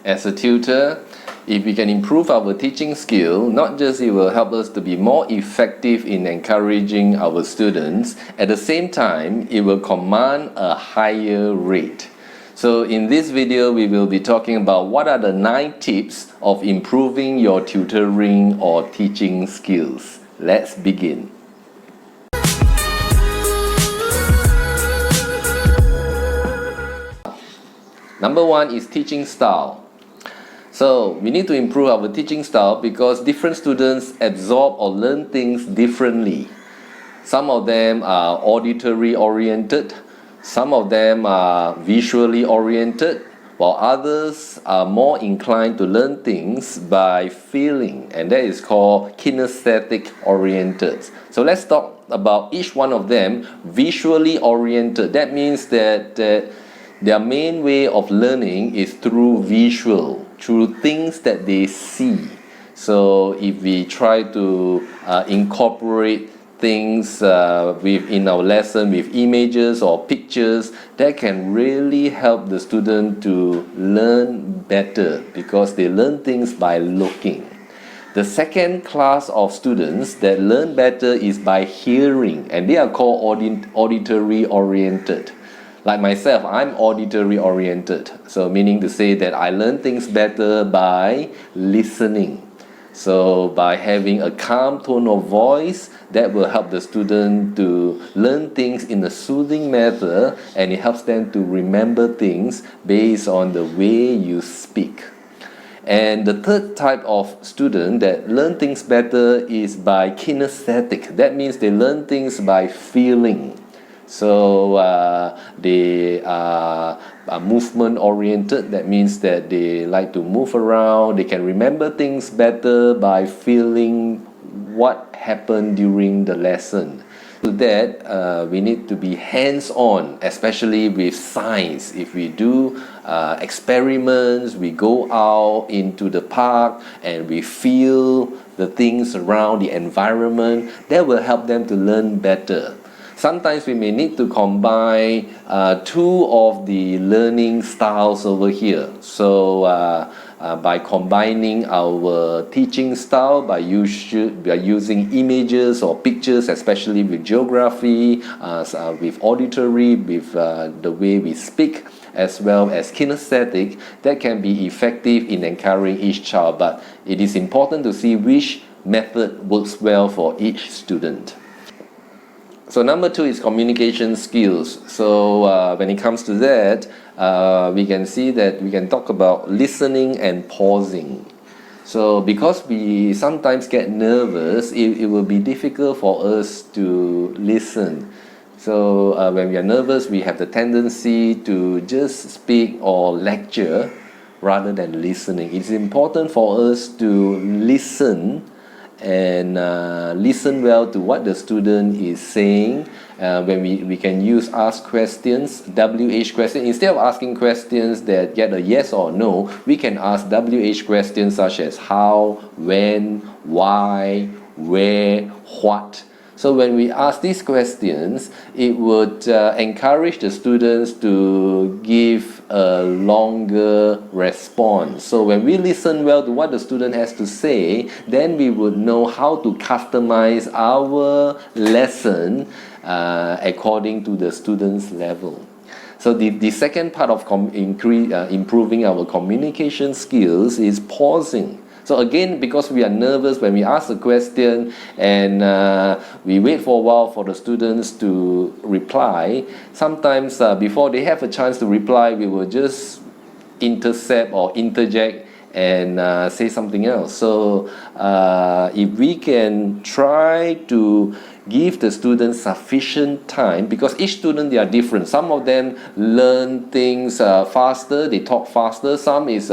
As a tutor, if we can improve our teaching skill, not just it will help us to be more effective in encouraging our students, at the same time, it will command a higher rate. So in this video, we will be talking about what are the 9 tips of improving your tutoring or teaching skills. Let's begin. Number 1 is teaching style. So we need to improve our teaching style because different students absorb or learn things differently. Some of them are auditory oriented, some of them are visually oriented, while others are more inclined to learn things by feeling, and that is called kinesthetic oriented. So let's talk about each one of them. Visually oriented, that means that their main way of learning is through visual, through things that they see. So if we try to incorporate things in our lesson with images or pictures, that can really help the student to learn better because they learn things by looking. The second class of students that learn better is by hearing, and they are called auditory oriented. Like myself, I'm auditory oriented, so meaning to say that I learn things better by listening. So by having a calm tone of voice, that will help the student to learn things in a soothing manner, and it helps them to remember things based on the way you speak. And the third type of student that learn things better is by kinesthetic. That means they learn things by feeling. So they are movement oriented. That means that they like to move around. They can remember things better by feeling what happened during the lesson. To that, we need to be hands-on, especially with science. If we do experiments, we go out into the park and we feel the things around the environment, that will help them to learn better. Sometimes we may need to combine 2 of the learning styles over here. So by combining our teaching style, by using images or pictures, especially with geography, with auditory, with the way we speak, as well as kinesthetic, that can be effective in encouraging each child. But it is important to see which method works well for each student. So number 2 is communication skills. So when it comes to that, we can see that we can talk about listening and pausing. So because we sometimes get nervous, it will be difficult for us to listen. So when we are nervous, we have the tendency to just speak or lecture rather than listening. It's important for us to listen and listen well to what the student is saying. When we can use ask questions, WH questions. Instead of asking questions that get a yes or no, we can ask WH questions such as how, when, why, where, what. So when we ask these questions, it would encourage the students to give a longer response. So when we listen well to what the student has to say, then we would know how to customize our lesson according to the student's level. So the second part of improving our communication skills is pausing. So again, because we are nervous when we ask a question and we wait for a while for the students to reply, sometimes before they have a chance to reply, we will just intercept or interject and say something else. So if we can try to give the students sufficient time, because each student, they are different. Some of them learn things faster, they talk faster. Some is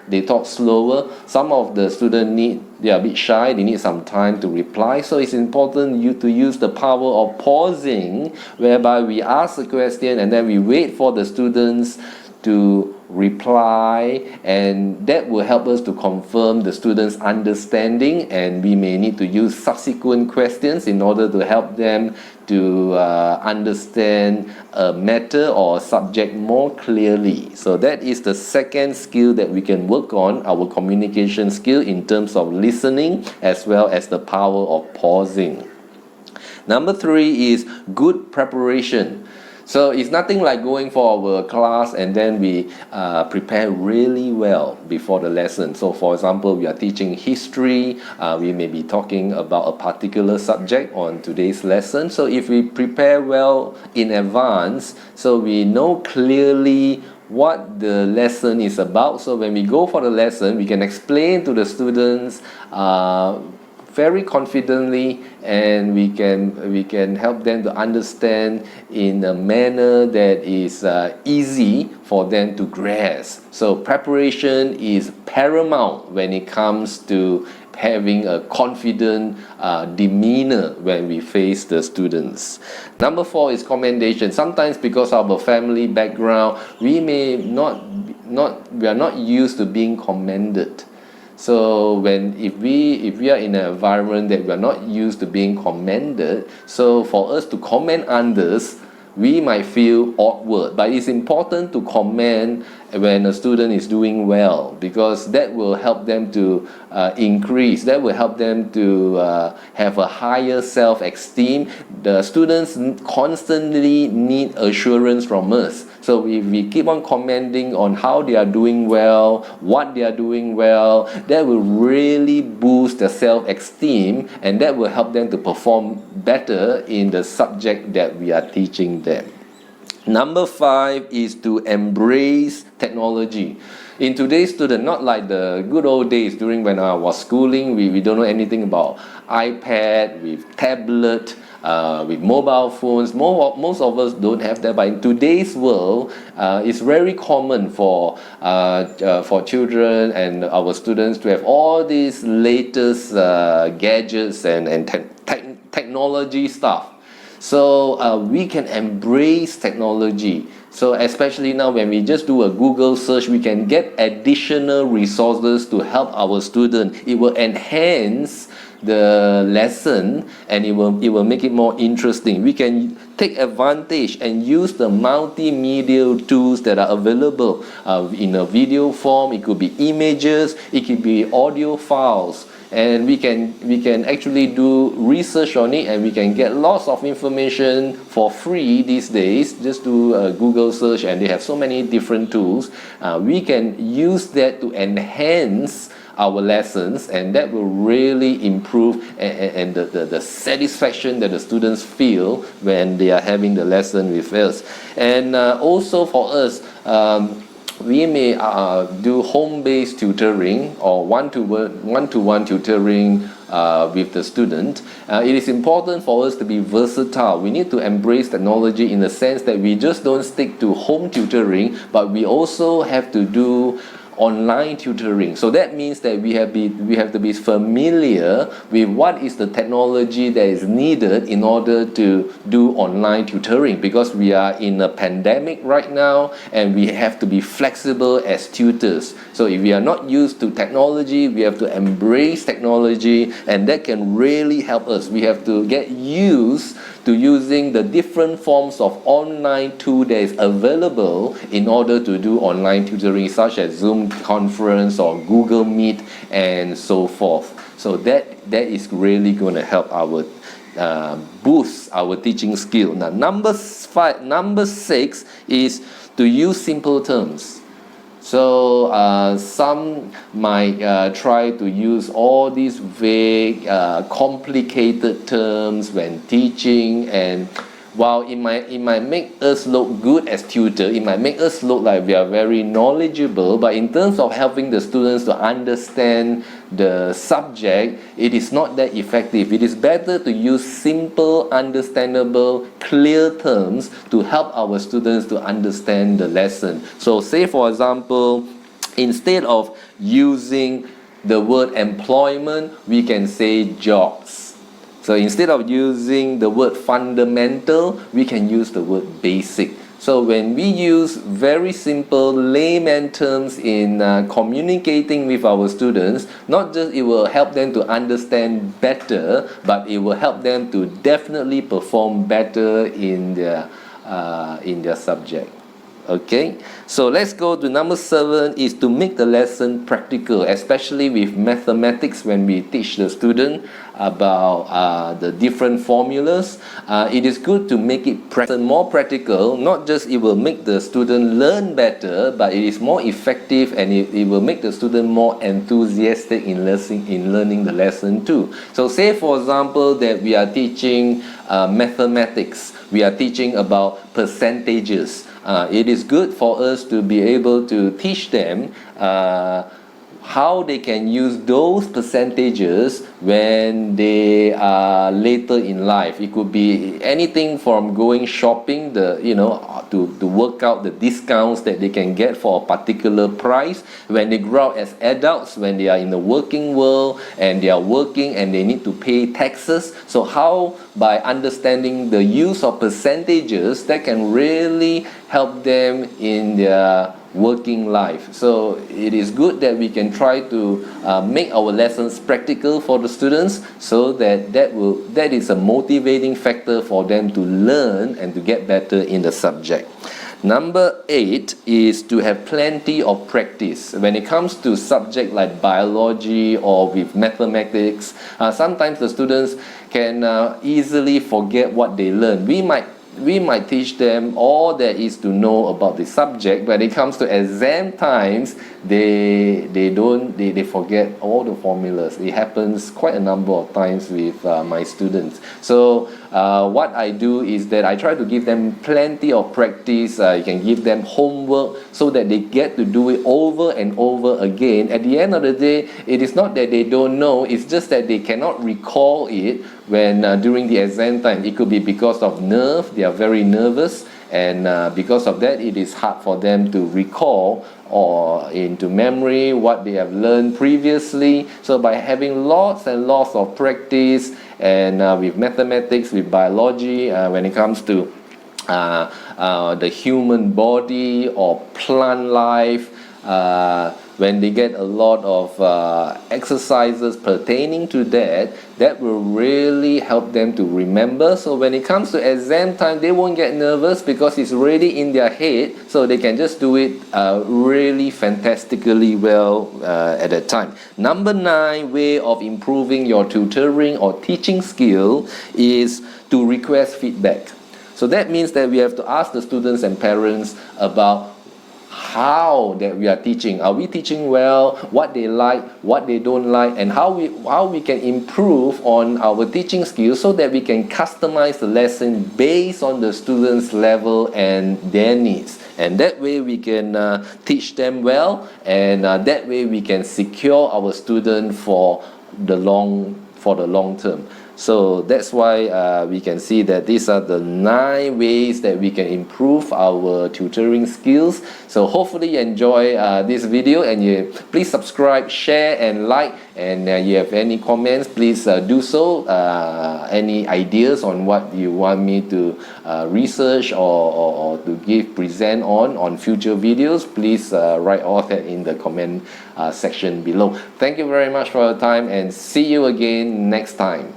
they talk slower. Some of the students they are a bit shy, they need some time to reply. So it's important to use the power of pausing, whereby we ask a question and then we wait for the students to reply, and that will help us to confirm the students' understanding, and we may need to use subsequent questions in order to help them to understand a matter or subject more clearly. So that is the second skill that we can work on, our communication skill in terms of listening as well as the power of pausing. Number 3 is good preparation. So it's nothing like going for our class and then we prepare really well before the lesson. So for example, we are teaching history, we may be talking about a particular subject on today's lesson. So if we prepare well in advance, so we know clearly what the lesson is about. So when we go for the lesson, we can explain to the students very confidently, and we can help them to understand in a manner that is easy for them to grasp. So preparation is paramount when it comes to having a confident demeanor when we face the students. Number 4 is commendation. Sometimes because of our family background, we are not used to being commended. So if we are in an environment that we are not used to being commended, so for us to comment others, we might feel awkward. But it's important to comment when a student is doing well, because that will help them to increase, that will help them to have a higher self-esteem. The students constantly need assurance from us. So if we keep on commenting on how they are doing well, what they are doing well, that will really boost their self-esteem, and that will help them to perform better in the subject that we are teaching them. Number 5 is to embrace technology. In today's student, not like the good old days during when I was schooling, we don't know anything about iPad, with tablet, with mobile phones. Most of us don't have that, but in today's world, it's very common for children and our students to have all these latest gadgets and technology stuff. So we can embrace technology. So especially now when we just do a Google search, we can get additional resources to help our student. It will enhance the lesson, and it will make it more interesting. We can take advantage and use the multimedia tools that are available in a video form. It could be images, it could be audio files, and we can actually do research on it, and we can get lots of information for free these days. Just do a Google search, and they have so many different tools. We can use that to enhance our lessons, and that will really improve and the satisfaction that the students feel when they are having the lesson with us. And also for us, we may do home-based tutoring or one-to-one tutoring with the student. It is important for us to be versatile. We need to embrace technology in the sense that we just don't stick to home tutoring, but we also have to do online tutoring. So that means that we have to be familiar with what is the technology that is needed in order to do online tutoring, because we are in a pandemic right now and we have to be flexible as tutors. So if we are not used to technology, we have to embrace technology, and that can really help us. We have to get used to using the different forms of online tool that is available in order to do online tutoring, such as Zoom conference or Google Meet and so forth. So that is really going to help our boost our teaching skill. Now number 6 is to use simple terms. So some might try to use all these vague, complicated terms when teaching, and while it might make us look good as tutor, it might make us look like we are very knowledgeable, but in terms of helping the students to understand the subject, it is not that effective. It is better to use simple, understandable, clear terms to help our students to understand the lesson. So say for example, instead of using the word employment, we can say jobs. So instead of using the word fundamental, we can use the word basic. So when we use very simple layman terms in communicating with our students, not just it will help them to understand better, but it will help them to definitely perform better in their subject. Okay, so let's go to number 7 is to make the lesson practical, especially with mathematics when we teach the student about the different formulas. It is good to make it more practical. Not just it will make the student learn better, but it is more effective, and it will make the student more enthusiastic in learning the lesson too. So say for example that we are teaching mathematics, we are teaching about percentages. It is good for us to be able to teach them how they can use those percentages when they are later in life. It could be anything from going shopping, to work out the discounts that they can get for a particular price when they grow up as adults, when they are in the working world and they are working and they need to pay taxes. So how, by understanding the use of percentages, that can really help them in their working life. So it is good that we can try to make our lessons practical for the students, so that is a motivating factor for them to learn and to get better in the subject. Number 8 is to have plenty of practice. When it comes to subject like biology or with mathematics, sometimes the students can easily forget what they learn. We might teach them all there is to know about the subject, but when it comes to exam times, they forget all the formulas. It happens quite a number of times with my students. So what I do is that I try to give them plenty of practice. You can give them homework so that they get to do it over and over again. At the end of the day, it is not that they don't know, it's just that they cannot recall it when during the exam time. It could be because of nerve, they are very nervous, and because of that it is hard for them to recall or into memory what they have learned previously. So by having lots and lots of practice, and with mathematics, with biology, when it comes to the human body or plant life, when they get a lot of exercises pertaining to that, that will really help them to remember. So when it comes to exam time, they won't get nervous because it's already in their head, so they can just do it really fantastically well at that time. Number 9 way of improving your tutoring or teaching skill is to request feedback. So that means that we have to ask the students and parents about how that we are teaching. Are we teaching well? What they like, what they don't like, and how we can improve on our teaching skills so that we can customize the lesson based on the students' level and their needs. And that way we can teach them well, and that way we can secure our student for the long term. So that's why we can see that these are the 9 ways that we can improve our tutoring skills. So hopefully you enjoy this video, and you please subscribe, share and like, and you have any comments, please do so. Any ideas on what you want me to research or to present on future videos, please write all that in the comment section below. Thank you very much for your time, and see you again next time.